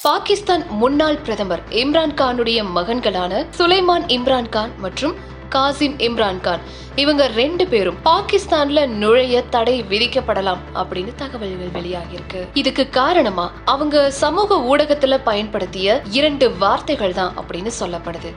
பாகிஸ்தான் முன்னாள் பிரதமர் இம்ரான் கானுடைய மகன்களான சுலைமான் இம்ரான் கான் மற்றும் காசிம் இம்ரான் கான் இவங்க 2 பேரும் பாகிஸ்தான்ல நுழைய தடை விதிக்கப்படலாம் அப்படின்னு தகவல்கள் வெளியாகிருக்கு. இதுக்கு காரணமா அவங்க சமூக ஊடகத்துல பயன்படுத்திய 2 வார்த்தைகள் தான் அப்படின்னு சொல்லப்படுது.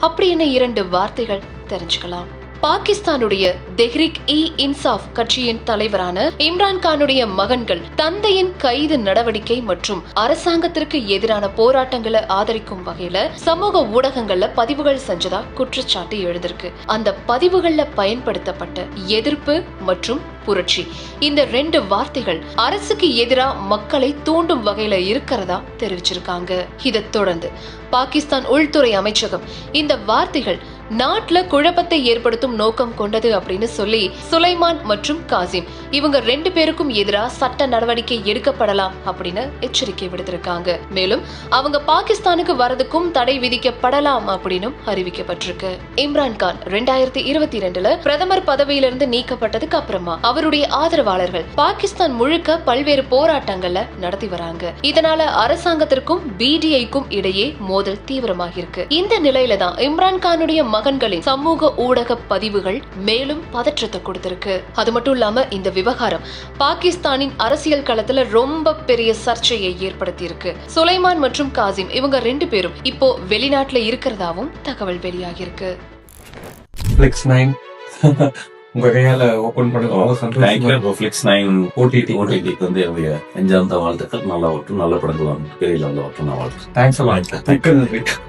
அப்படி என்ன 2 வார்த்தைகள் தெரிஞ்சுக்கலாம். பாகிஸ்தானுடைய தெஹ்ரிக் இ இன்சாஃப் கட்சியின் தலைவரான இம்ரான் கானுடைய மகன்கள் தந்தையின் கைது நடவடிக்கை மற்றும் அரசாங்கத்திற்கு எதிரான போராட்டங்களை ஆதரிக்கும் வகையில சமூக ஊடகங்கள்ல பதிவுகள் செஞ்சதா குற்றச்சாட்டு எழுதிருக்கு. அந்த பதிவுகள்ல பயன்படுத்தப்பட்ட எதிர்ப்பு மற்றும் புரட்சி இந்த 2 வார்த்தைகள் அரசுக்கு எதிராக மக்களை தூண்டும் வகையில இருக்கிறதா தெரிவிச்சிருக்காங்க. இதை தொடர்ந்து பாகிஸ்தான் உள்துறை அமைச்சகம் இந்த வார்த்தைகள் நாட்டுல குழப்பத்தை ஏற்படுத்தும் நோக்கம் கொண்டது அப்படின்னு சொல்லி சுலைமான் மற்றும் காசிம் இவங்க 2 பேருக்கும் எதிராக சட்ட நடவடிக்கை எடுக்கப்படலாம் அப்படின்னு எச்சரிக்கை விடுத்திருக்காங்க. மேலும் அவங்க பாகிஸ்தானுக்கு வரதுக்கும் தடை விதிக்கப்படலாம் அப்படின்னு அறிவிக்கப்பட்டிருக்கு. இம்ரான் கான் 2022 பிரதமர் பதவியிலிருந்து நீக்கப்பட்டதுக்கு அப்புறமா அவருடைய ஆதரவாளர்கள் பாகிஸ்தான் முழுக்க பல்வேறு போராட்டங்கள்ல நடத்தி வராங்க. இதனால அரசாங்கத்திற்கும் பிடிஐக்கும் இடையே மோதல் தீவிரமாக இருக்கு. இந்த நிலையில தான் இம்ரான் கானுடைய மகன்களின் சமூக ஊடக பதிவுகள் மேலும் பதற்றத்தை கொடுத்திருக்கு. அது மட்டும் இல்லாம இந்த விவகாரம் பாகிஸ்தானின் அரசியல் களத்துல ரொம்ப பெரிய சர்ச்சையை ஏற்படுத்தி இருக்கு. சுலைமான் மற்றும் காசிம் இவங்க 2 பேரும் இப்போ வெளிநாட்டுல இருக்கிறதாவும் தகவல் வெளியாகி இருக்கு. உங்க கையால ஓபன் பண்ணுங்க. ஃபிளிக்ஸ் 9 ஓடிடிக்கு வந்து என்னுடைய நெஞ்சார்ந்த வாழ்த்துக்கள். நல்லா படங்கள் பெரிய லெவலில் நான் வாழ்த்துக்கிறேன். தேங்க்ஸ்.